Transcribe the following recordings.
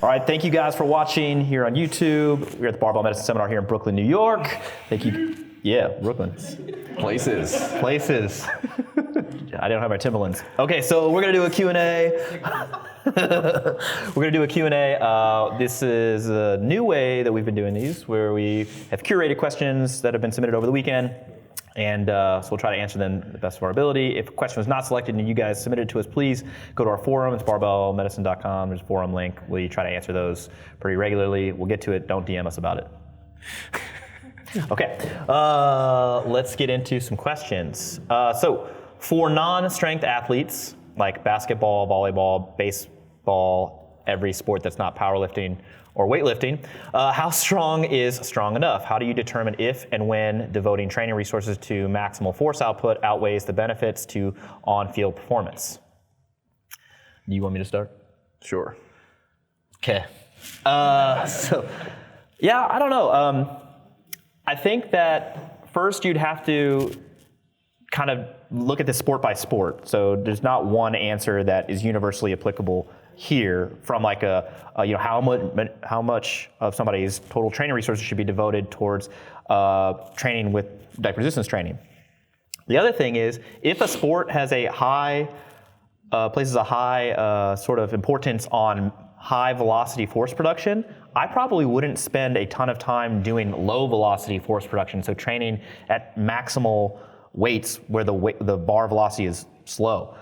All right, thank you guys for watching here on YouTube. We're at the Barbell Medicine Seminar here in Brooklyn, New York. Thank you. Yeah, Brooklyn. Places. I don't have my Timberlands. Okay, so we're gonna do a Q&A. We're gonna do a Q&A. This is a new way that we've been doing these, where we have curated questions that have been submitted over the weekend. And so we'll try to answer them to the best of our ability. If a question was not selected and you guys submitted to us, please go to our forum. It's barbellmedicine.com. There's a forum link. We try to answer those pretty regularly. We'll get to it. Don't DM us about it. Okay, let's get into some questions. So for non-strength athletes, like basketball, volleyball, baseball, every sport that's not powerlifting or weightlifting, how strong is strong enough? How do you determine if and when devoting training resources to maximal force output outweighs the benefits to on-field performance? Do you want me to start? Sure. Okay. So, yeah, I don't know. I think that first you'd have to kind of look at this sport by sport. So there's not one answer that is universally applicable here from like how much of somebody's total training resources should be devoted towards training with diet resistance training. The other thing is, if a sport has a high, places a high sort of importance on high velocity force production, I probably wouldn't spend a ton of time doing low velocity force production, so training at maximal weights where the bar velocity is slow.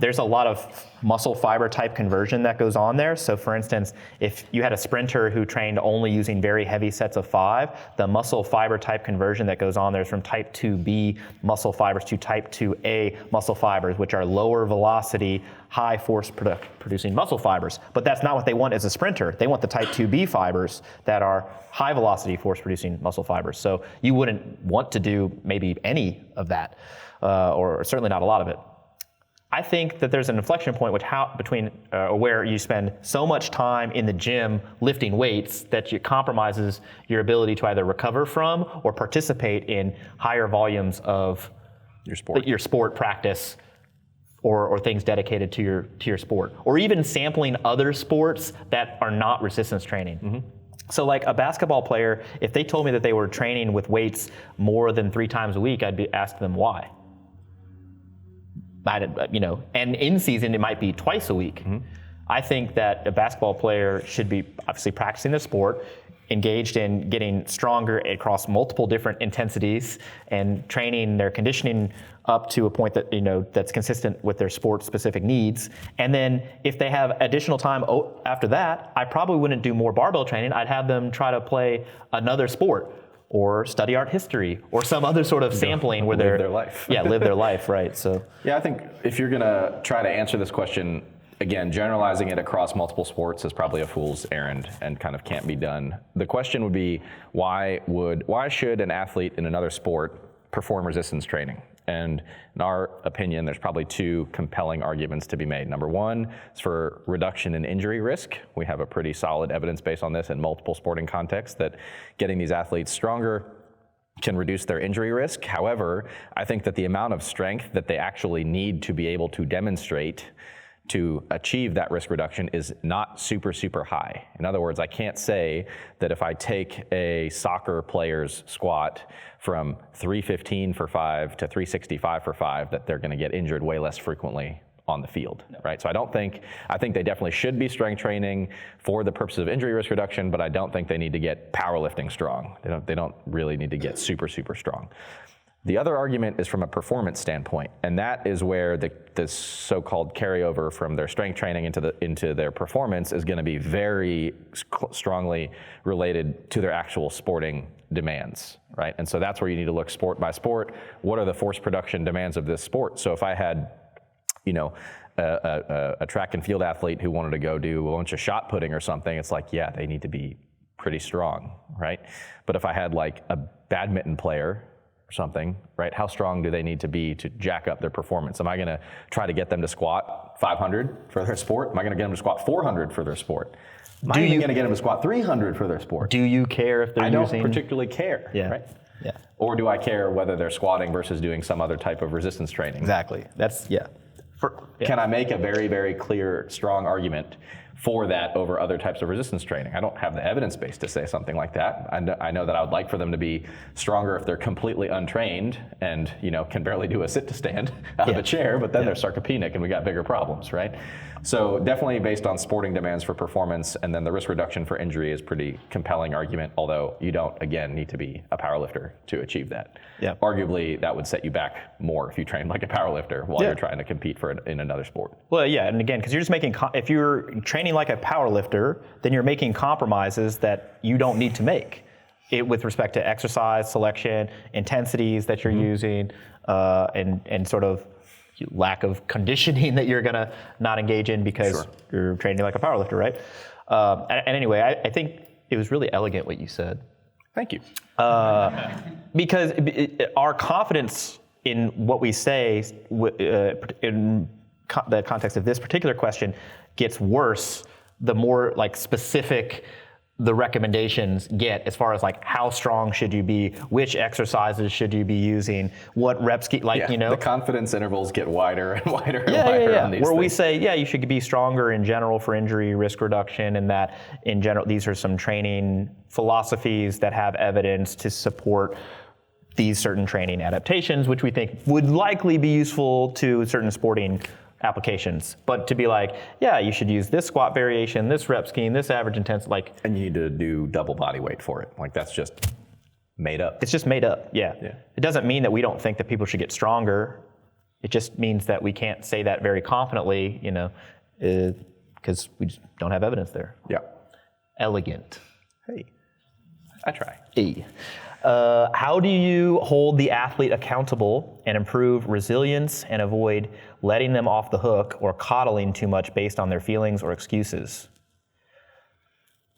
There's a lot of muscle fiber type conversion that goes on there. So for instance, if you had a sprinter who trained only using very heavy sets of 5, the muscle fiber type conversion that goes on there is from type 2B muscle fibers to type 2A muscle fibers, which are lower velocity, high force producing muscle fibers. But that's not what they want as a sprinter. They want the type 2B fibers that are high velocity force producing muscle fibers. So you wouldn't want to do maybe any of that, or certainly not a lot of it. I think that there's an inflection point where you spend so much time in the gym lifting weights that it compromises your ability to either recover from or participate in higher volumes of your sport practice or things dedicated to your sport, or even sampling other sports that are not resistance training. Mm-hmm. So like a basketball player, if they told me that they were training with weights more than 3 times a week, I'd be asking them why. And in season it might be twice a week. Mm-hmm. I think that a basketball player should be obviously practicing the sport, engaged in getting stronger across multiple different intensities and training their conditioning up to a point that that's consistent with their sport specific needs. And then if they have additional time after that, I probably wouldn't do more barbell training. I'd have them try to play another sport, or study art history, or some other sort of sampling where live their life. Yeah, live their life, right? So yeah, I think if you're gonna try to answer this question, again, generalizing it across multiple sports is probably a fool's errand and kind of can't be done. The question would be, why should an athlete in another sport perform resistance training? And in our opinion, there's probably 2 compelling arguments to be made. Number 1 is for reduction in injury risk. We have a pretty solid evidence base on this in multiple sporting contexts that getting these athletes stronger can reduce their injury risk. However, I think that the amount of strength that they actually need to be able to demonstrate to achieve that risk reduction is not super, super high. In other words, I can't say that if I take a soccer player's squat from 315 for 5 to 365 for 5, that they're gonna get injured way less frequently on the field, right? So I think they definitely should be strength training for the purposes of injury risk reduction, but I don't think they need to get powerlifting strong. They don't really need to get super, super strong. The other argument is from a performance standpoint, and that is where the so-called carryover from their strength training into their performance is going to be very strongly related to their actual sporting demands, right? And so that's where you need to look sport by sport. What are the force production demands of this sport? So if I had, a track and field athlete who wanted to go do a bunch of shot putting or something, it's like, yeah, they need to be pretty strong, right? But if I had like a badminton player something, right? How strong do they need to be to jack up their performance? Am I going to try to get them to squat 500 for their sport? Am I going to get them to squat 400 for their sport? Am I even going to get them to squat 300 for their sport? Do you care if they're using? I don't particularly care, right? Yeah. Or do I care whether they're squatting versus doing some other type of resistance training? Exactly. That's, yeah. Can I make a very, very clear, strong argument for that over other types of resistance training. I don't have the evidence base to say something like that. I know that I would like for them to be stronger if they're completely untrained and can barely do a sit to stand out of a chair, but then they're sarcopenic and we got bigger problems, right? So definitely based on sporting demands for performance, and then the risk reduction for injury is pretty compelling argument, although you don't, again, need to be a powerlifter to achieve that. Yeah. Arguably, that would set you back more if you train like a powerlifter while you're trying to compete in another sport. Well, yeah, and again, because you're just making, if you're training like a powerlifter, then you're making compromises that you don't need to make with respect to exercise selection, intensities that you're using, and sort of lack of conditioning that you're gonna not engage in because you're training like a powerlifter, right? And anyway, I think it was really elegant what you said. Thank you. Because our confidence in what we say in the context of this particular question gets worse the more like specific the recommendations get as far as like how strong should you be, which exercises should you be using, what reps, the confidence intervals get wider and wider and wider on these Where things. we say, you should be stronger in general for injury risk reduction, and that in general, these are some training philosophies that have evidence to support these certain training adaptations, which we think would likely be useful to certain sporting applications. But to be like, you should use this squat variation, this rep scheme, this average intensity, and you need to do double body weight for it. Like that's just made up. It's just made up, yeah. It doesn't mean that we don't think that people should get stronger. It just means that we can't say that very confidently, because we just don't have evidence there. Yeah. Elegant. Hey, I try. How do you hold the athlete accountable and improve resilience and avoid letting them off the hook or coddling too much based on their feelings or excuses?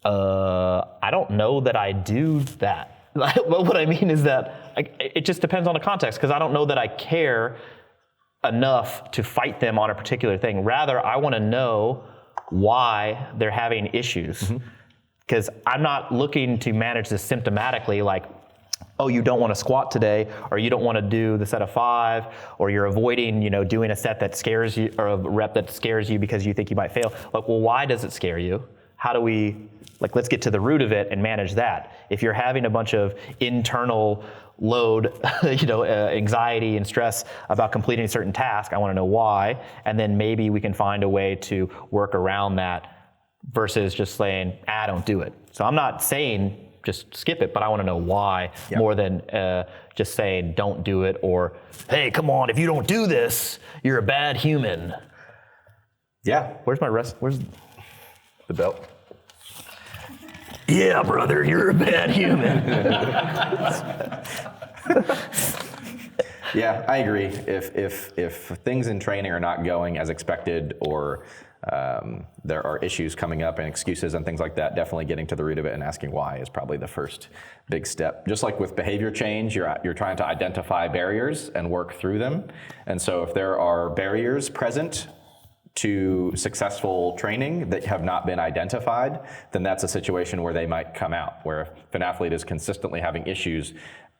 I don't know that I do that. What I mean is that it just depends on the context, because I don't know that I care enough to fight them on a particular thing. Rather, I want to know why they're having issues. Because I'm not looking to manage this symptomatically, like, oh, you don't want to squat today, or you don't want to do the set of 5, or you're avoiding, doing a set that scares you, or a rep that scares you because you think you might fail. Like, well, why does it scare you? How do we, let's get to the root of it and manage that. If you're having a bunch of internal load, anxiety and stress about completing a certain task, I want to know why, and then maybe we can find a way to work around that versus just saying, don't do it. So I'm not saying just skip it, but I want to know why more than just saying don't do it, or, hey, come on, if you don't do this, you're a bad human. Yeah. Where's my rest? Where's the belt? Yeah, brother, you're a bad human. Yeah, I agree. If things in training are not going as expected, or there are issues coming up and excuses and things like that, definitely getting to the root of it and asking why is probably the first big step. Just like with behavior change, you're trying to identify barriers and work through them. And so if there are barriers present to successful training that have not been identified, then that's a situation where they might come out, where if an athlete is consistently having issues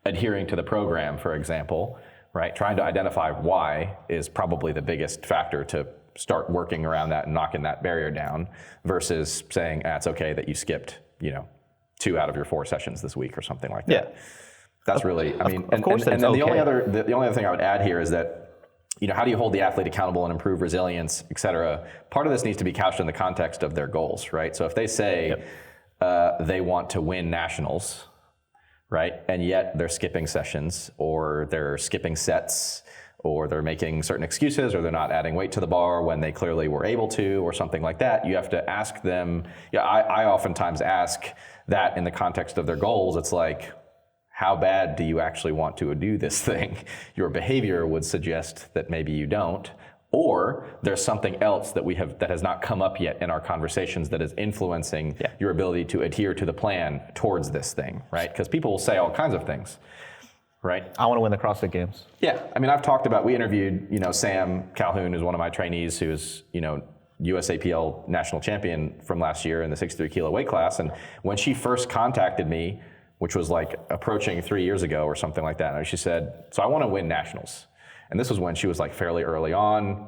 adhering to the program, for example, right, trying to identify why is probably the biggest factor to start working around that and knocking that barrier down, versus saying, it's okay that you skipped, 2 out of your 4 sessions this week or something like that. Yeah. That's really, of course, and then the only other thing I would add here is that, how do you hold the athlete accountable and improve resilience, et cetera? Part of this needs to be couched in the context of their goals, right? So if they say they want to win nationals, right, and yet they're skipping sessions, or they're skipping sets, or they're making certain excuses, or they're not adding weight to the bar when they clearly were able to, or something like that, you have to ask them. I oftentimes ask that in the context of their goals. It's like, how bad do you actually want to do this thing? Your behavior would suggest that maybe you don't, or there's something else that has not come up yet in our conversations that is influencing your ability to adhere to the plan towards this thing, right? Because people will say all kinds of things. Right. I want to win the CrossFit Games. Yeah. I've talked about, we interviewed, Sam Calhoun, who's one of my trainees, who's, USAPL national champion from last year in the 63 kilo weight class. And when she first contacted me, which was like approaching 3 years ago or something like that, and she said, so I want to win nationals. And this was when she was like fairly early on.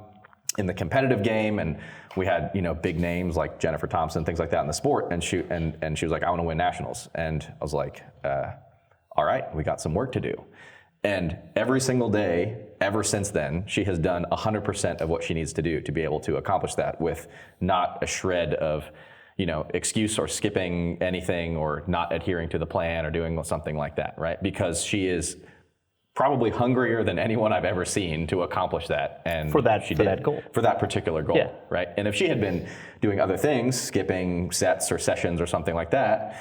in the competitive game, and we had big names like Jennifer Thompson, things like that in the sport, and she was like, I want to win nationals, and I was like, all right, we got some work to do. And every single day ever since then, she has done 100% of what she needs to do to be able to accomplish that, with not a shred of excuse or skipping anything or not adhering to the plan or doing something like that, right? Because she is probably hungrier than anyone I've ever seen to accomplish that, and for that goal, for that particular goal, yeah. right? And if she had been doing other things, skipping sets or sessions or something like that,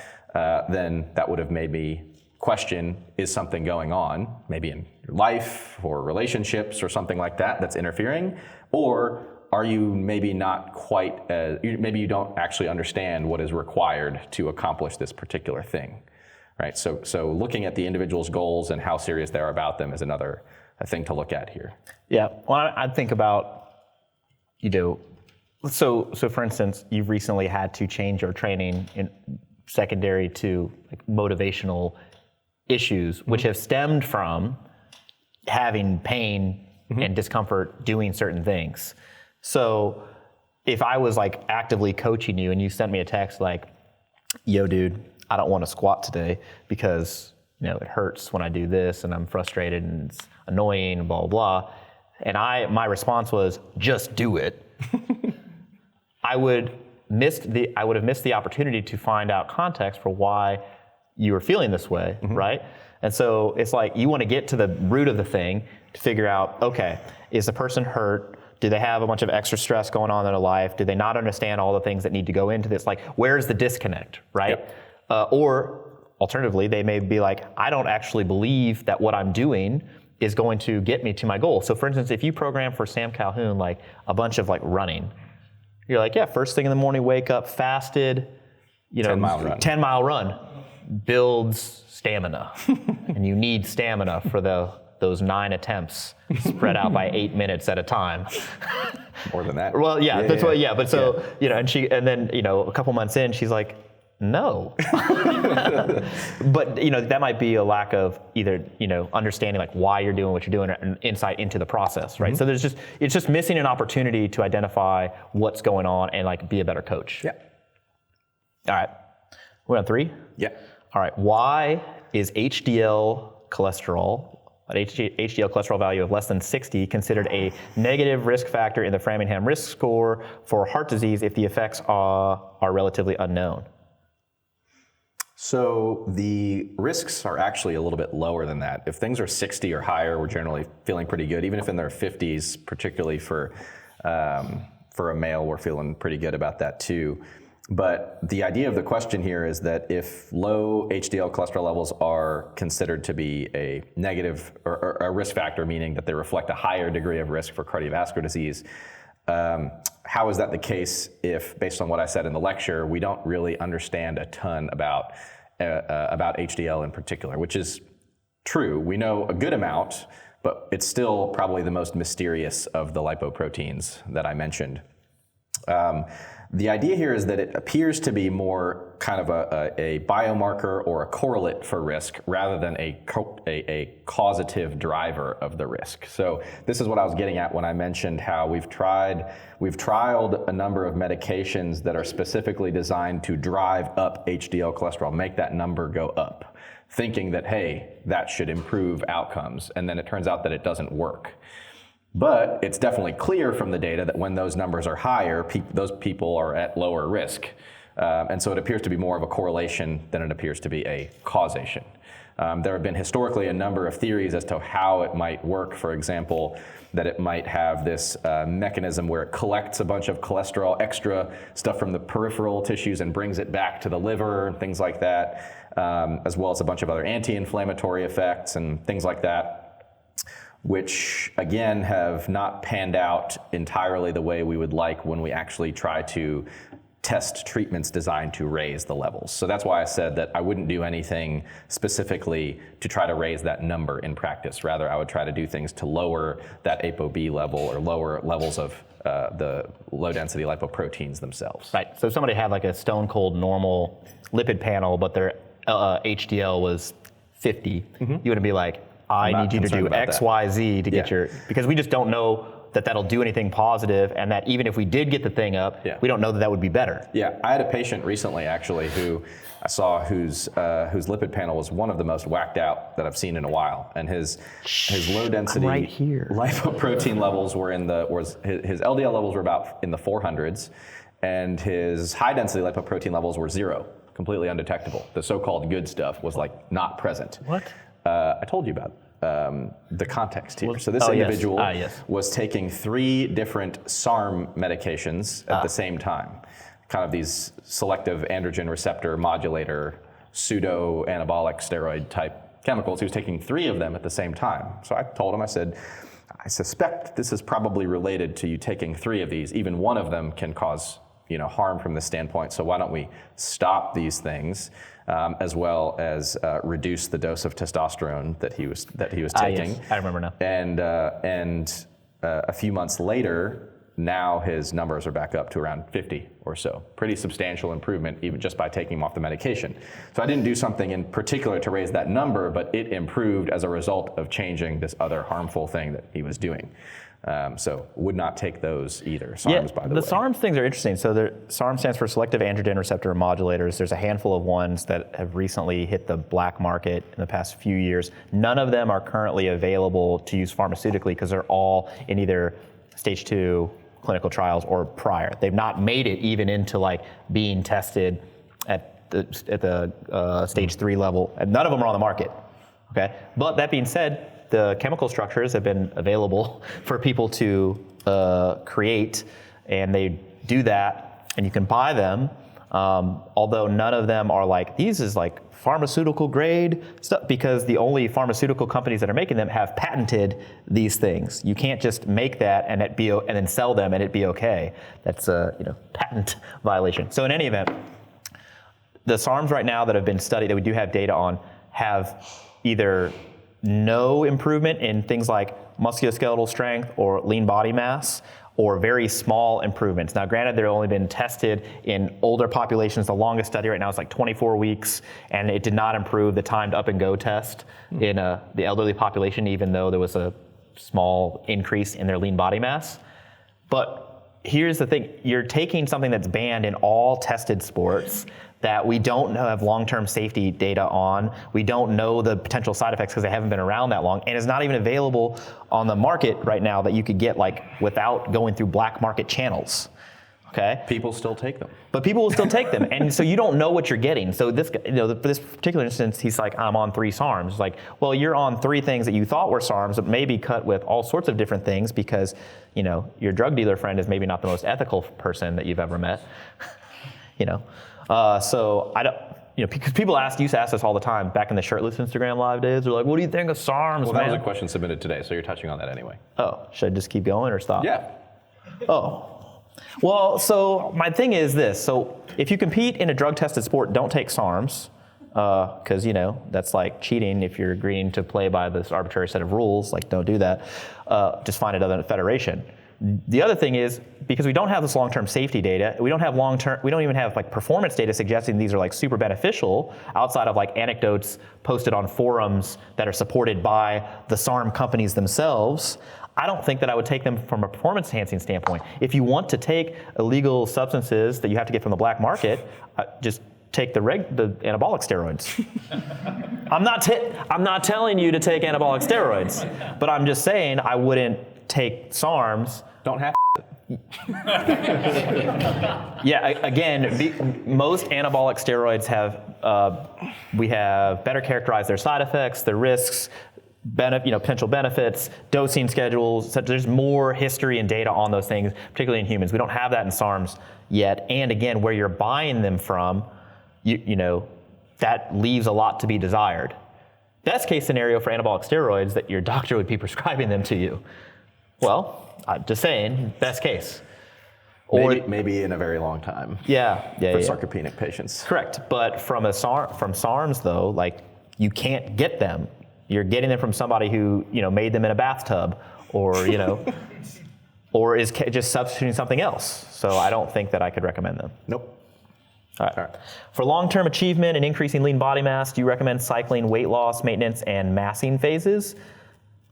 then that would have made me question: is something going on, maybe in your life or relationships or something like that, that's interfering, or are you maybe not quite? Maybe you don't actually understand what is required to accomplish this particular thing. Right, so looking at the individual's goals and how serious they are about them is another thing to look at here. Yeah, well, I'd think about, so for instance, you've recently had to change your training in secondary to motivational issues, which have stemmed from having pain and discomfort doing certain things. So if I was actively coaching you and you sent me a text like, yo, dude, I don't want to squat today because it hurts when I do this and I'm frustrated and it's annoying and blah, blah, blah. And my response was, just do it. I would have missed the opportunity to find out context for why you were feeling this way, right? And so it's you want to get to the root of the thing to figure out, okay, is the person hurt? Do they have a bunch of extra stress going on in their life? Do they not understand all the things that need to go into this? Where's the disconnect, right? Yep. Or alternatively, they may be I don't actually believe that what I'm doing is going to get me to my goal. So for instance, if you program for Sam Calhoun a bunch of running, you're yeah, first thing in the morning, wake up, fasted, 10-mile run builds stamina. And you need stamina for those 9 attempts spread out by 8 minutes at a time. More than that. Well, yeah, that's what. Yeah, but so and then a couple months in, she's like, no. But that might be a lack of either understanding why you're doing what you're doing, and insight into the process, right? So it's just missing an opportunity to identify what's going on and be a better coach. Yeah. All right, we're on 3. Yeah. All right, why is HDL cholesterol, an HDL cholesterol value of less than 60, considered a negative risk factor in the Framingham risk score for heart disease if the effects are relatively unknown? So the risks are actually a little bit lower than that. If things are 60 or higher, we're generally feeling pretty good. Even if in their 50s, particularly for a male, we're feeling pretty good about that too. But the idea of the question here is that if low HDL cholesterol levels are considered to be a negative or a risk factor, meaning that they reflect a higher degree of risk for cardiovascular disease, how is that the case if, based on what I said in the lecture, we don't really understand a ton about HDL in particular, which is true. We know a good amount, but it's still probably the most mysterious of the lipoproteins that I mentioned. The idea here is that it appears to be more kind of a biomarker or a correlate for risk rather than a causative driver of the risk. So this is what I was getting at when I mentioned how we've trialed a number of medications that are specifically designed to drive up HDL cholesterol, make that number go up, thinking that, hey, that should improve outcomes. And then it turns out that it doesn't work. But it's definitely clear from the data that when those numbers are higher, those people are at lower risk. And so it appears to be more of a correlation than it appears to be a causation. There have been historically a number of theories as to how it might work. For example, that it might have this mechanism where it collects a bunch of cholesterol, extra stuff from the peripheral tissues, and brings it back to the liver and things like that, as well as a bunch of other anti-inflammatory effects and things like that, which again have not panned out entirely the way we would like when we actually try to test treatments designed to raise the levels. So that's why I said that I wouldn't do anything specifically to try to raise that number in practice. Rather, I would try to do things to lower that ApoB level or lower levels of the low density lipoproteins themselves. Right, so if somebody had a stone cold normal lipid panel, but their HDL was 50, you wouldn't be like, I need you to do X, Y, Z to get your, because we just don't know that'll do anything positive, and that even if we did get the thing up, we don't know that would be better. Yeah, I had a patient recently actually who I saw whose lipid panel was one of the most whacked out that I've seen in a while, and his low density lipoprotein levels were his LDL levels were about in the 400s, and his high density lipoprotein levels were 0, completely undetectable. The so-called good stuff was like not present. What? I told you about the context here. So this individual was taking 3 different SARM medications at the same time, kind of these selective androgen receptor modulator, pseudo anabolic steroid type chemicals. He was taking 3 of them at the same time. So I told him, I said, I suspect this is probably related to you taking 3 of these. Even one of them can cause harm from this standpoint. So why don't we stop these things, as well as reduce the dose of testosterone that he was taking. Yes. I remember now. And a few months later, now his numbers are back up to around 50 or so. Pretty substantial improvement, even just by taking him off the medication. So I didn't do something in particular to raise that number, but it improved as a result of changing this other harmful thing that he was doing. So would not take those either. SARMs, by the way. The SARMs things are interesting. So SARM stands for selective androgen receptor modulators. There's a handful of ones that have recently hit the black market in the past few years. None of them are currently available to use pharmaceutically because they're all in either stage 2 clinical trials or prior. They've not made it even into like being tested at the stage 3 level, and none of them are on the market. Okay, but that being said, the chemical structures have been available for people to create, and they do that, and you can buy them. Although none of them are like, these is like pharmaceutical grade stuff, because the only pharmaceutical companies that are making them have patented these things. You can't just make that and and then sell them and it be okay. That's a patent violation. So in any event, the SARMs right now that have been studied, that we do have data on, have either no improvement in things like musculoskeletal strength or lean body mass, or very small improvements. Now, granted, they've only been tested in older populations. The longest study right now is like 24 weeks, and it did not improve the timed up and go test in the elderly population, even though there was a small increase in their lean body mass. But here's the thing, you're taking something that's banned in all tested sports that we don't have long-term safety data on. We don't know the potential side effects because they haven't been around that long, and it's not even available on the market right now that you could get like without going through black market channels. Okay? People still take them. But people will still take them, and so you don't know what you're getting. So this, for this particular instance, he's like, I'm on 3 SARMs. It's like, well, you're on 3 things that you thought were SARMs, but maybe cut with all sorts of different things because, your drug dealer friend is maybe not the most ethical person that you've ever met. So I don't, because people used to ask us all the time back in the shirtless Instagram live days. They're like, what do you think of SARMs, Well, man? that was a question submitted today, so you're touching on that anyway. Oh, should I just keep going or stop? Yeah. Oh. Well, so my thing is this. So if you compete in a drug-tested sport, don't take SARMs, because, that's like cheating if you're agreeing to play by this arbitrary set of rules. Like, don't do that. Just find another federation. The other thing is, because we don't have this long-term safety data, we don't even have like performance data suggesting these are like super beneficial outside of like anecdotes posted on forums that are supported by the SARM companies themselves. I don't think that I would take them from a performance enhancing standpoint. If you want to take illegal substances that you have to get from the black market, just take the anabolic steroids. I'm not telling you to take anabolic steroids, but I'm just saying I wouldn't take SARMs. Don't have Yeah, again, most anabolic steroids we have better characterized their side effects, their risks, potential benefits, dosing schedules. So there's more history and data on those things, particularly in humans. We don't have that in SARMs yet. And again, where you're buying them from, that leaves a lot to be desired. Best case scenario for anabolic steroids, that your doctor would be prescribing them to you. Well, I'm just saying, best case. Or maybe in a very long time. For sarcopenic patients. Correct, but from SARMs though, like you can't get them. You're getting them from somebody who made them in a bathtub, or or is just substituting something else. So I don't think that I could recommend them. Nope. All right. For long-term achievement and increasing lean body mass, do you recommend cycling weight loss, maintenance, and massing phases?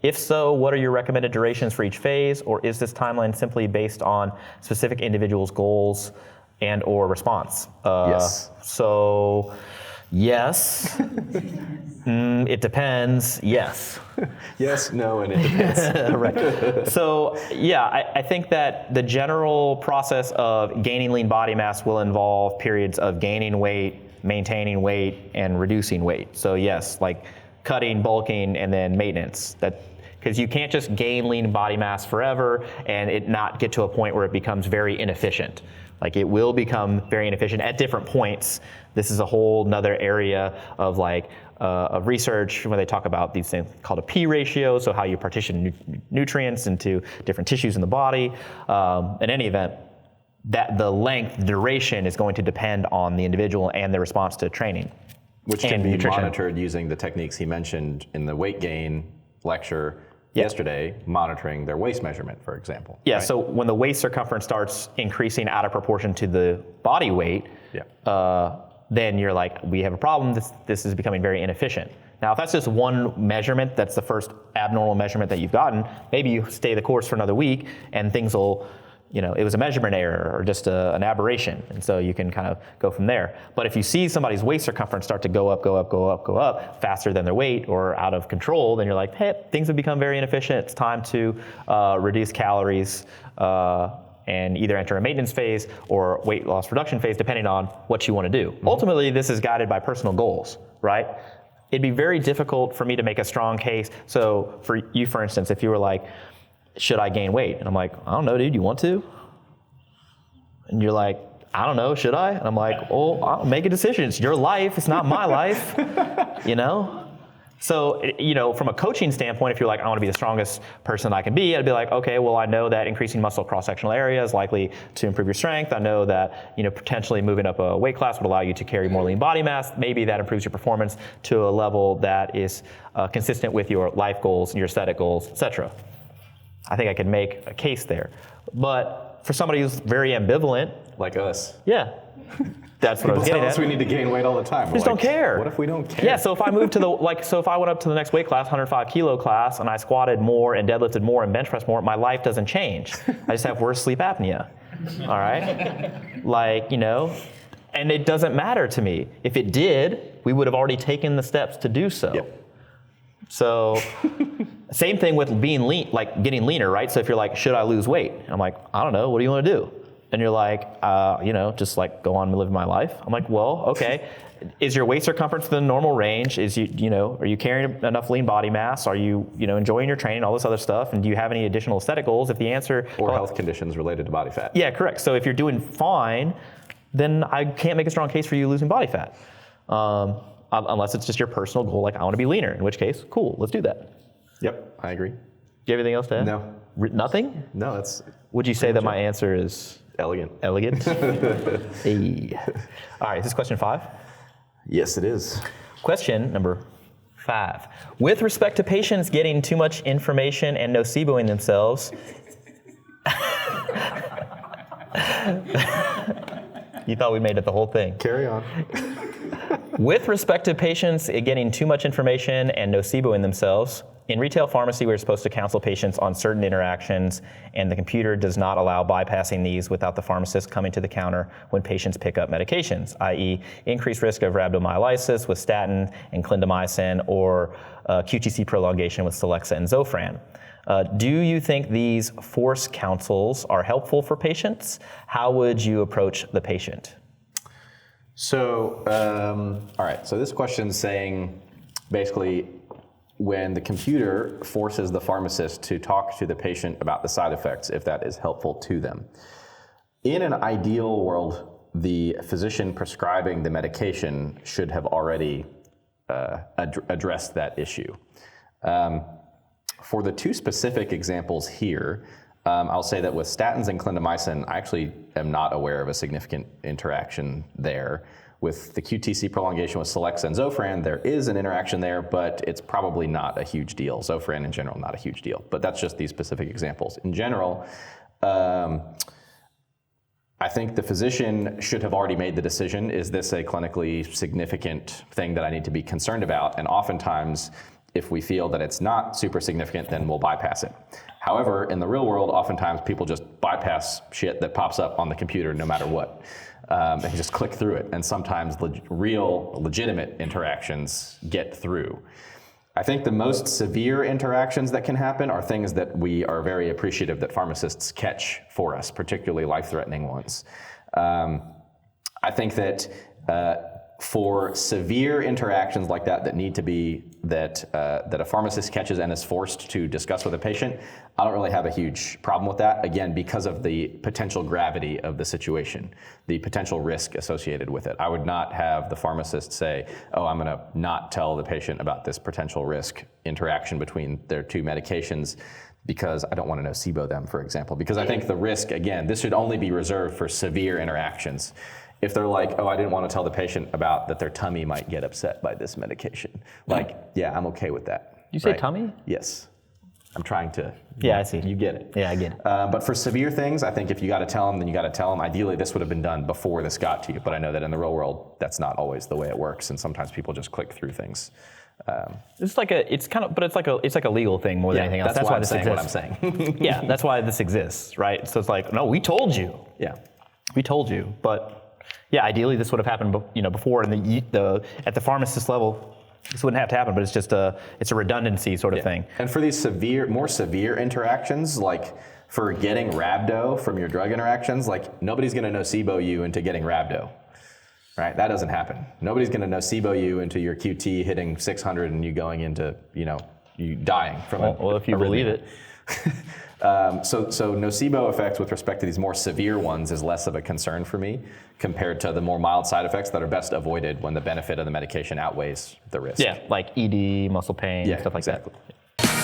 If so, what are your recommended durations for each phase, or is this timeline simply based on specific individuals' goals and or response? Yes. So, yes. It depends. Yes. Yes, no, and it depends. Right. So, yeah, I think that the general process of gaining lean body mass will involve periods of gaining weight, maintaining weight, and reducing weight. So, yes, like cutting, bulking, and then maintenance. Because you can't just gain lean body mass forever and it not get to a point where it becomes very inefficient. Like it will become very inefficient at different points. This is a whole nother area of of research when they talk about these things called a P ratio, so how you partition nutrients into different tissues in the body. In any event, that the length, duration is going to depend on the individual and their response to training. Which can be nutrition. monitored using the techniques he mentioned in the weight gain lecture yesterday, monitoring their waist measurement, for example. Yeah, right? so when the waist circumference starts increasing out of proportion to the body weight, then you're like, we have a problem, this is becoming very inefficient. Now, if that's just one measurement, that's the first abnormal measurement that you've gotten, maybe you stay the course for another week and things will, it was a measurement error or just an aberration. And so you can kind of go from there. But if you see somebody's waist circumference start to go up faster than their weight or out of control, then you're like, hey, things have become very inefficient. It's time to reduce calories and either enter a maintenance phase or weight loss reduction phase, depending on what you want to do. Mm-hmm. Ultimately, this is guided by personal goals, right? It'd be very difficult for me to make a strong case. So for you, for instance, if you were like, should I gain weight? And I'm like, I don't know, dude, you want to? And you're like, I don't know, should I? And I'm like, oh, I'll make a decision. It's your life, it's not my life, So, from a coaching standpoint, if you're like, I want to be the strongest person I can be, I'd be like, okay, well, I know that increasing muscle cross-sectional area is likely to improve your strength. I know that, potentially moving up a weight class would allow you to carry more lean body mass. Maybe that improves your performance to a level that is consistent with your life goals and your aesthetic goals, etc. I think I could make a case there. But for somebody who's very ambivalent, like us. Yeah. That's what I was getting at. Tell us we need to gain weight all the time. Just don't care. What if we don't care? Yeah, so if I moved to if I went up to the next weight class, 105 kilo class, and I squatted more and deadlifted more and bench pressed more, my life doesn't change. I just have worse sleep apnea. All right? And it doesn't matter to me. If it did, we would have already taken the steps to do so. Yep. So, same thing with being lean, like getting leaner, right? So if you're like, should I lose weight? I'm like, I don't know, what do you want to do? And you're like, just like go on and live my life. I'm like, well, okay. Is your waist circumference within the normal range? Are you carrying enough lean body mass? Are you, enjoying your training, all this other stuff? And do you have any additional aesthetic goals? If the answer... Or health conditions related to body fat. Yeah, correct. So if you're doing fine, then I can't make a strong case for you losing body fat. Unless it's just your personal goal, like I want to be leaner, in which case, cool, let's do that. Yep, I agree. Do you have anything else to add? No. Nothing? No, that's... Would you say that my answer is... Elegant. Hey. All right, is this question 5? Yes, it is. Question number 5. With respect to patients getting too much information and noceboing themselves, you thought we made it the whole thing. Carry on. With respect to patients getting too much information and noceboing themselves, in retail pharmacy, we're supposed to counsel patients on certain interactions, and the computer does not allow bypassing these without the pharmacist coming to the counter when patients pick up medications, i.e. increased risk of rhabdomyolysis with statin and clindamycin, or QTC prolongation with Celexa and Zofran. Do you think these force counsels are helpful for patients? How would you approach the patient? So, all right, so this question's saying basically, when the computer forces the pharmacist to talk to the patient about the side effects, if that is helpful to them. In an ideal world, the physician prescribing the medication should have already addressed that issue. For the 2 specific examples here, I'll say that with statins and clindamycin, I actually am not aware of a significant interaction there. With the QTC prolongation with Celexa and Zofran, there is an interaction there, but it's probably not a huge deal. Zofran in general, not a huge deal, but that's just these specific examples. In general, I think the physician should have already made the decision, is this a clinically significant thing that I need to be concerned about? And oftentimes, If we feel that it's not super significant, then we'll bypass it. However, in the real world, oftentimes people just bypass shit that pops up on the computer no matter what. They just click through it, and sometimes real, legitimate interactions get through. I think the most severe interactions that can happen are things that we are very appreciative that pharmacists catch for us, particularly life-threatening ones. I think that for severe interactions like that need to be that a pharmacist catches and is forced to discuss with a patient, I don't really have a huge problem with that, again, because of the potential gravity of the situation, the potential risk associated with it. I would not have the pharmacist say, oh, I'm gonna not tell the patient about this potential risk interaction between their two medications because I don't want to nocebo them, for example. Because I think the risk, again, this should only be reserved for severe interactions. If they're like, oh, I didn't want to tell the patient about that their tummy might get upset by this medication. Like, yeah, I'm okay with that. You say tummy? Yes. I'm trying to. Yeah, I see. You get it. Yeah, I get it. But for severe things, I think if you got to tell them, then you got to tell them. Ideally, this would have been done before this got to you. But I know that in the real world, that's not always the way it works. And sometimes people just click through things. It's like a legal thing more than anything else. That's why this I'm saying exists. what I'm saying. Yeah, that's why this exists, right? So it's like, no, we told you. Yeah. We told you, but yeah, ideally this would have happened, before, and at the pharmacist level, this wouldn't have to happen. But it's just it's a redundancy sort of thing. And for these more severe interactions, like for getting rhabdo from your drug interactions, like nobody's going to nocebo you into getting rhabdo, right? That doesn't happen. Nobody's going to nocebo you into your QT hitting 600 and you going into you dying from it. Well, if you believe it. So nocebo effects with respect to these more severe ones is less of a concern for me compared to the more mild side effects that are best avoided when the benefit of the medication outweighs the risk. Yeah, like ED, muscle pain, stuff like exactly. that.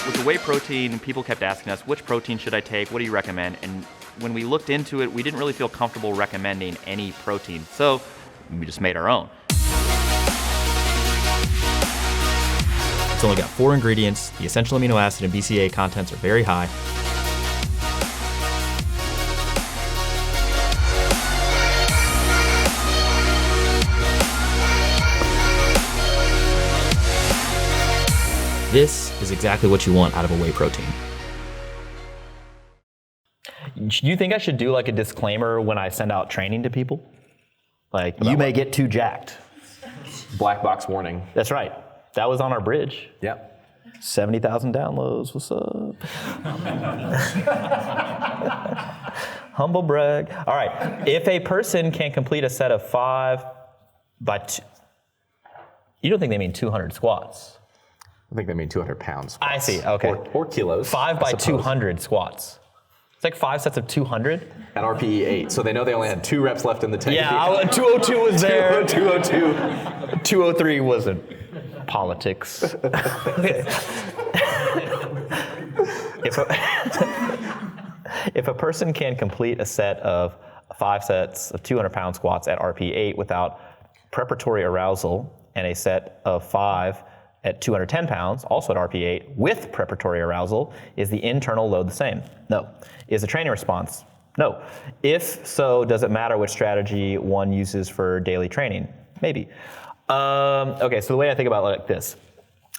With the whey protein, people kept asking us, which protein should I take? What do you recommend? And when we looked into it, we didn't really feel comfortable recommending any protein. So we just made our own. It's only got 4 ingredients. The essential amino acid and BCAA contents are very high. This is exactly what you want out of a whey protein. Do you think I should do like a disclaimer when I send out training to people? Like, you may get too jacked. Black box warning. That's right. That was on our bridge. Yep. 70,000 downloads. What's up? Humble brag. All right. If a person can complete a set of 5 by 2, you don't think they mean 200 squats? I think they mean 200 pounds. Squats. I see. Okay. Or kilos. 5 by 200 squats. It's like 5 sets of 200. At RPE 8, so they know they only had 2 reps left in the tank. Yeah, 202 was there. 202. 203 wasn't. Politics. If a person can complete a set of 5 sets of 200-pound squats at RP 8 without preparatory arousal, and a set of 5 at 210 pounds, also at RP 8, with preparatory arousal, is the internal load the same? No. Is the training response? No. If so, does it matter which strategy one uses for daily training? Maybe. Okay, so the way I think about it like this.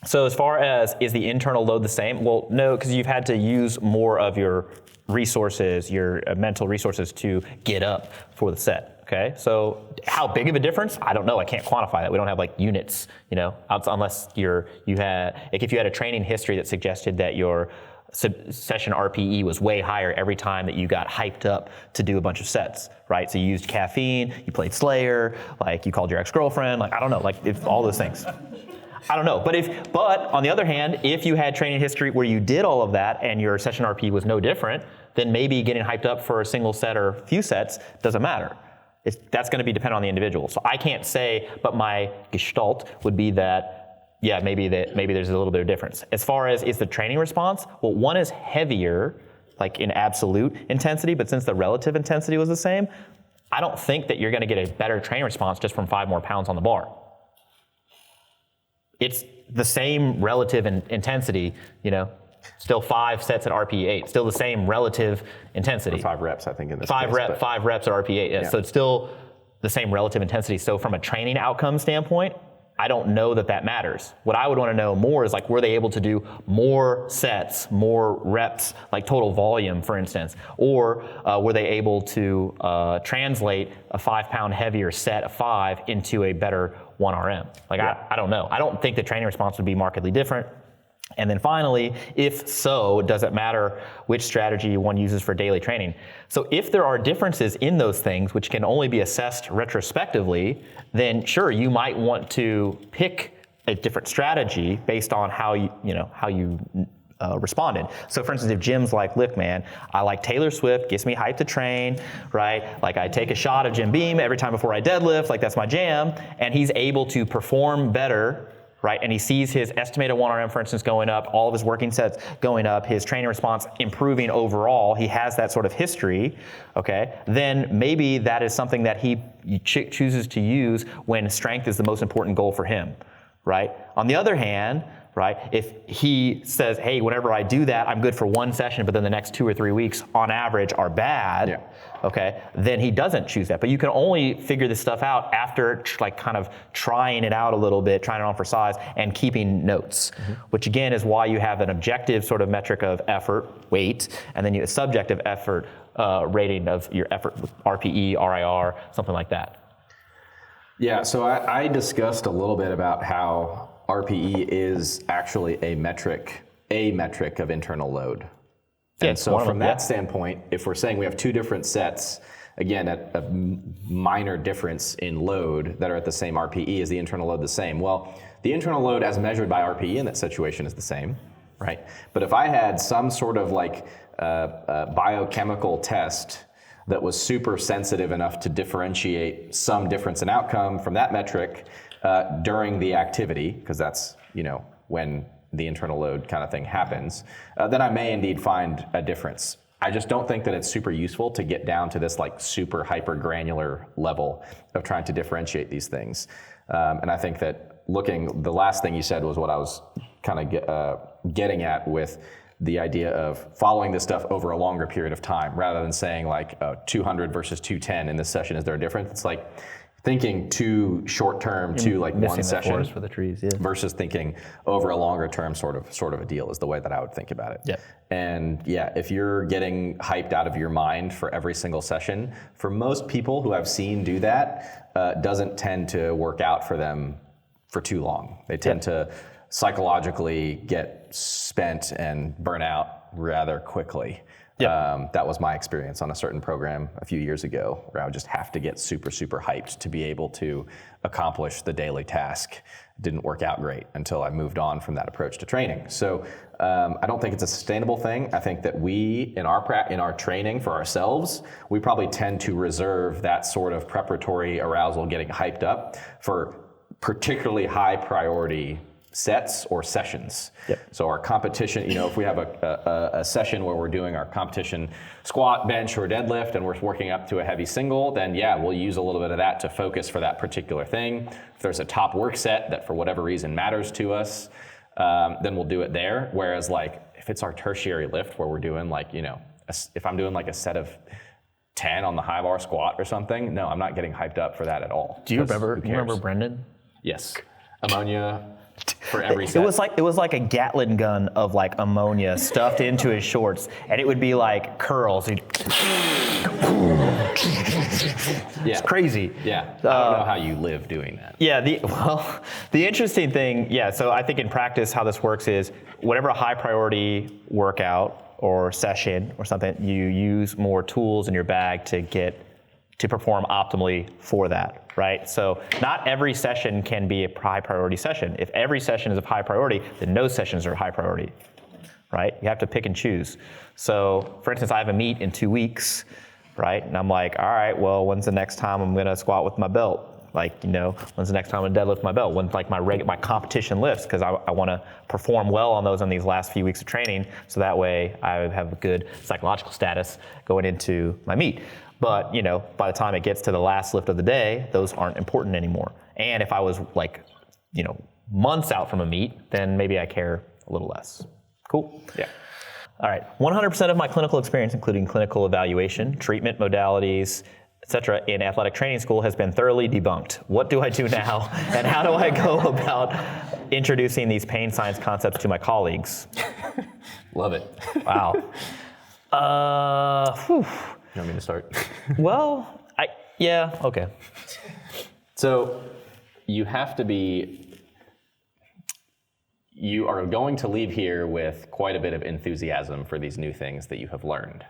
So as far as, is the internal load the same? Well, no, because you've had to use more of your resources, your mental resources to get up for the set, okay? So how big of a difference? I don't know, I can't quantify that. We don't have like units, unless you had, like if you had a training history that suggested that your session RPE was way higher every time that you got hyped up to do a bunch of sets, right? So you used caffeine, you played Slayer, like you called your ex-girlfriend, like I don't know, like all those things. I don't know, but on the other hand, if you had training history where you did all of that and your session RPE was no different, then maybe getting hyped up for a single set or few sets doesn't matter. That's going to be dependent on the individual. So I can't say, but my gestalt would be that, yeah, maybe there's a little bit of difference. As far as is the training response, well, one is heavier, like in absolute intensity, but since the relative intensity was the same, I don't think that you're going to get a better training response just from 5 more pounds on the bar. It's the same relative intensity, still 5 sets at RPE 8, still the same relative intensity. Or 5 reps, I think, in this 5 case. 5 reps at RPE 8, yeah. So it's still the same relative intensity. So from a training outcome standpoint, I don't know that that matters. What I would want to know more is like, were they able to do more sets, more reps, like total volume, for instance, or were they able to translate a 5-pound heavier set of 5 into a better 1RM? Like, I don't know. I don't think the training response would be markedly different. And then finally, if so, does it matter which strategy one uses for daily training? So if there are differences in those things, which can only be assessed retrospectively, then sure, you might want to pick a different strategy based on how you responded. So for instance, if Jim's like, look, man, I like Taylor Swift, gets me hyped to train, right? Like I take a shot of Jim Beam every time before I deadlift, like that's my jam, and he's able to perform better, right? And he sees his estimated 1RM, for instance, going up, all of his working sets going up, his training response improving overall, he has that sort of history, okay? Then maybe that is something that he chooses to use when strength is the most important goal for him, right? On the other hand, right, if he says, hey, whenever I do that, I'm good for one session, but then the next 2 or 3 weeks on average are bad, okay, then he doesn't choose that. But you can only figure this stuff out after like kind of trying it out a little bit, trying it on for size, and keeping notes, which again is why you have an objective sort of metric of effort, weight, and then you have a subjective effort rating of your effort, RPE, RIR, something like that. Yeah, so I discussed a little bit about how RPE is actually a metric of internal load. And so from that standpoint, if we're saying we have 2 different sets, again, a minor difference in load that are at the same RPE, is the internal load the same? Well, the internal load as measured by RPE in that situation is the same, right? But if I had some sort of like biochemical test that was super sensitive enough to differentiate some difference in outcome from that metric during the activity, because that's, when the internal load kind of thing happens, then I may indeed find a difference. I just don't think that it's super useful to get down to this like super hyper granular level of trying to differentiate these things. And I think that the last thing you said was what I was kind of getting at with the idea of following this stuff over a longer period of time, rather than saying like 200 versus 210 in this session, is there a difference? It's like thinking too short term, too like one session for the trees, versus thinking over a longer term sort of a deal, is the way that I would think about it. Yeah. And yeah, if you're getting hyped out of your mind for every single session, for most people who I've seen do that, doesn't tend to work out for them for too long. They tend to psychologically get spent and burn out rather quickly. That was my experience on a certain program a few years ago, where I would just have to get super, super hyped to be able to accomplish the daily task. Didn't work out great until I moved on from that approach to training. So I don't think it's a sustainable thing. I think that we, in our training for ourselves, we probably tend to reserve that sort of preparatory arousal, getting hyped up, for particularly high priority sets or sessions. So our competition, if we have a session where we're doing our competition squat, bench, or deadlift, and we're working up to a heavy single, then we'll use a little bit of that to focus for that particular thing. If there's a top work set that for whatever reason matters to us, then we'll do it there. Whereas like if it's our tertiary lift where we're doing like, if I'm doing like a set of 10 on the high bar squat or something, no, I'm not getting hyped up for that at all. Do you remember Brendan? Yes. Ammonia for every set. It was like a Gatling gun of like ammonia stuffed into his shorts, and it would be like curls. It's crazy. Yeah. I don't know how you live doing that. Yeah. The interesting thing, so I think in practice how this works is whatever a high priority workout or session or something, you use more tools in your bag to perform optimally for that, right? So not every session can be a high priority session. If every session is of high priority, then no sessions are high priority, right? You have to pick and choose. So for instance, I have a meet in 2 weeks, right? And I'm like, all right, well, when's the next time I'm gonna squat with my belt? Like, when's the next time I'm gonna deadlift my belt? When's like my competition lifts? Because I wanna perform well on those in these last few weeks of training, so that way I have a good psychological status going into my meet. But, by the time it gets to the last lift of the day, those aren't important anymore. And if I was like, months out from a meet, then maybe I care a little less. Cool? Yeah. All right. 100% of my clinical experience, including clinical evaluation, treatment modalities, etc. in athletic training school has been thoroughly debunked. What do I do now, and how do I go about introducing these pain science concepts to my colleagues? Love it. Wow. You want me to start? Well, yeah, okay. So you have to be, you are going to leave here with quite a bit of enthusiasm for these new things that you have learned.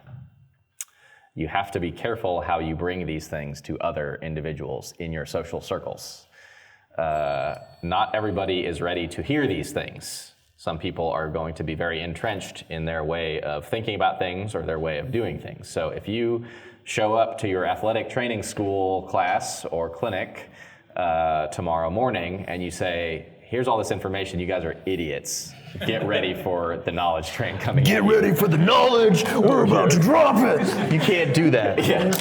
You have to be careful how you bring these things to other individuals in your social circles. Not everybody is ready to hear these things. Some people are going to be very entrenched in their way of thinking about things or their way of doing things. So if you show up to your athletic training school class or clinic tomorrow morning and you say, here's all this information, you guys are idiots. Get ready for the knowledge train coming in. Get ready for the knowledge, we're about to drop it. You can't do that. Yeah.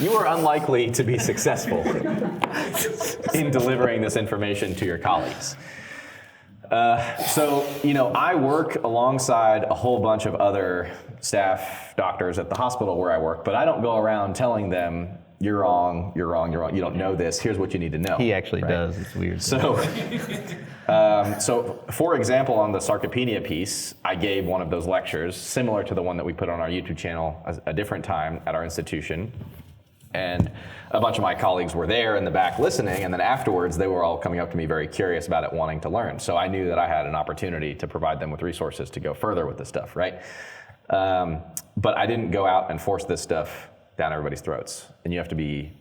You are unlikely to be successful in delivering this information to your colleagues. So, I work alongside a whole bunch of other staff doctors at the hospital where I work, but I don't go around telling them, you're wrong, you don't know this, here's what you need to know. He actually does, it's weird. So, for example, on the sarcopenia piece, I gave one of those lectures, similar to the one that we put on our YouTube channel a different time at our institution. And a bunch of my colleagues were there in the back listening, and then afterwards they were all coming up to me very curious about it, wanting to learn. So I knew that I had an opportunity to provide them with resources to go further with this stuff, right? But I didn't go out and force this stuff down everybody's throats. And you have to be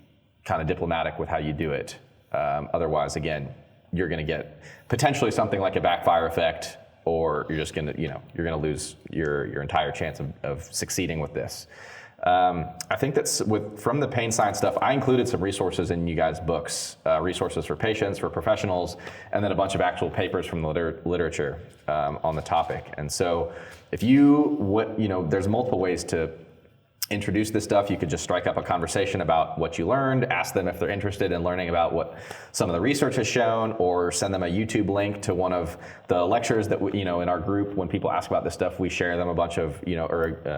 kind of diplomatic with how you do it. Otherwise, again, you're gonna get potentially something like a backfire effect, or you're just gonna, you're gonna lose your entire chance of succeeding with this. I think that's from the pain science stuff, I included some resources in you guys' books, resources for patients, for professionals, and then a bunch of actual papers from the literature on the topic. And so if there's multiple ways to introduce this stuff. You could just strike up a conversation about what you learned, ask them if they're interested in learning about what some of the research has shown, or send them a YouTube link to one of the lectures that in our group. When people ask about this stuff, we share them a bunch of,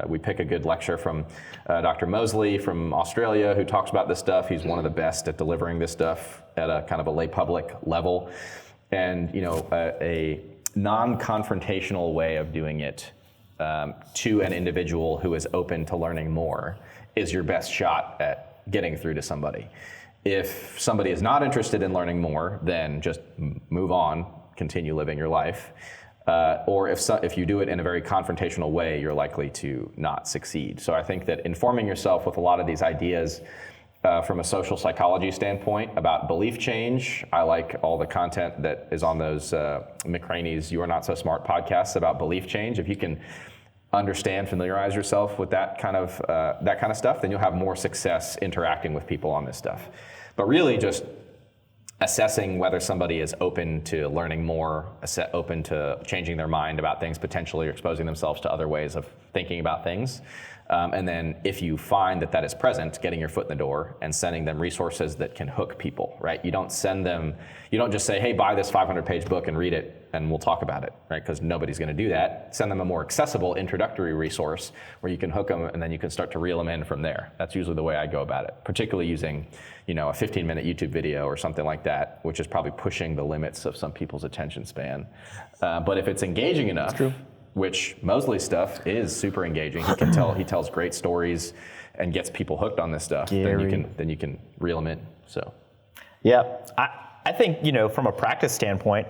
we pick a good lecture from Dr. Mosley from Australia, who talks about this stuff. He's one of the best at delivering this stuff at a kind of a lay public level. And a non-confrontational way of doing it to an individual who is open to learning more is your best shot at getting through to somebody. If somebody is not interested in learning more, then just move on, continue living your life. Or if you do it in a very confrontational way, you're likely to not succeed. So I think that informing yourself with a lot of these ideas from a social psychology standpoint about belief change. I like all the content that is on those McCraney's You Are Not So Smart podcasts about belief change. If you can understand, familiarize yourself with that kind of stuff, then you'll have more success interacting with people on this stuff. But really just assessing whether somebody is open to learning more, open to changing their mind about things potentially, or exposing themselves to other ways of thinking about things. And then if you find that is present, getting your foot in the door and sending them resources that can hook people, right? You don't just say, hey, buy this 500-page book and read it and we'll talk about it, right? Because nobody's gonna do that. Send them a more accessible introductory resource where you can hook them and then you can start to reel them in from there. That's usually the way I go about it, particularly using a 15-minute YouTube video or something like that, which is probably pushing the limits of some people's attention span. But if it's engaging enough, that's true. Which Mosley's stuff is super engaging. He tells great stories and gets people hooked on this stuff. Then you can reel them in. So, yeah, I think from a practice standpoint,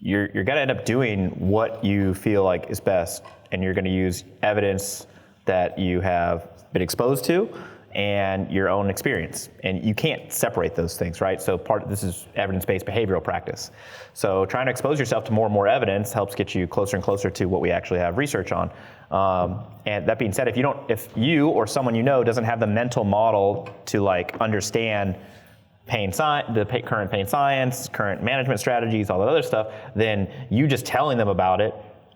you're gonna end up doing what you feel like is best, and you're gonna use evidence that you have been exposed to and your own experience, and you can't separate those things, right? So this is evidence-based behavioral practice. So trying to expose yourself to more and more evidence helps get you closer and closer to what we actually have research on. And that being said, if you or someone doesn't have the mental model to understand the current pain science, current management strategies, all that other stuff, then you just telling them about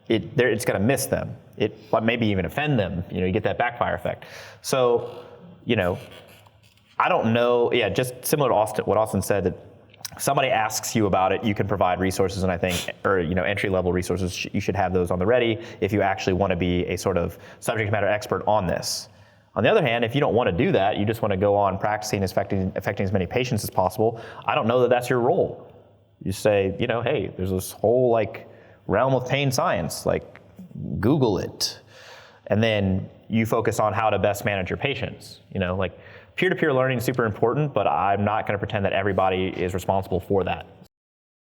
it's going to miss them. It maybe even offend them. You get that backfire effect. So. I don't know. Yeah, just similar to what Austin said, that somebody asks you about it, you can provide resources, and I think, entry-level resources, you should have those on the ready if you actually want to be a sort of subject matter expert on this. On the other hand, if you don't want to do that, you just want to go on practicing, affecting as many patients as possible, I don't know that that's your role. You say, you know, hey, there's this whole like realm of pain science, like Google it. And then you focus on how to best manage your patients. You know, like peer-to-peer learning is super important, but I'm not going to pretend that everybody is responsible for that.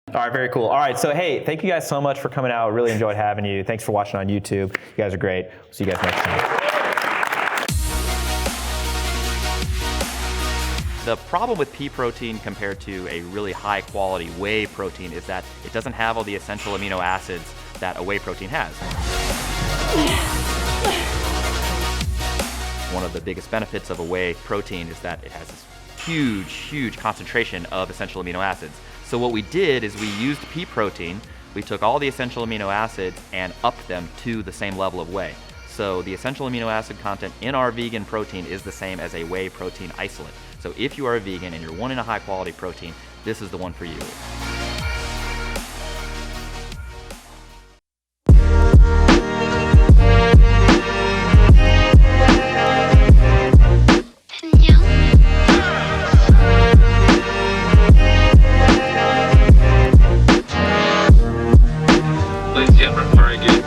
All right, very cool. All right, so hey, thank you guys so much for coming out. Really enjoyed having you. Thanks for watching on YouTube. You guys are great. See you guys next time. The problem with pea protein compared to a really high quality whey protein is that it doesn't have all the essential amino acids that a whey protein has. One of the biggest benefits of a whey protein is that it has this huge concentration of essential amino acids. So what we did is we used pea protein, we took all the essential amino acids and upped them to the same level of whey. So the essential amino acid content in our vegan protein is the same as a whey protein isolate. So if you are a vegan and you're wanting a high quality protein, this is the one for you. Ladies and gentlemen, very good.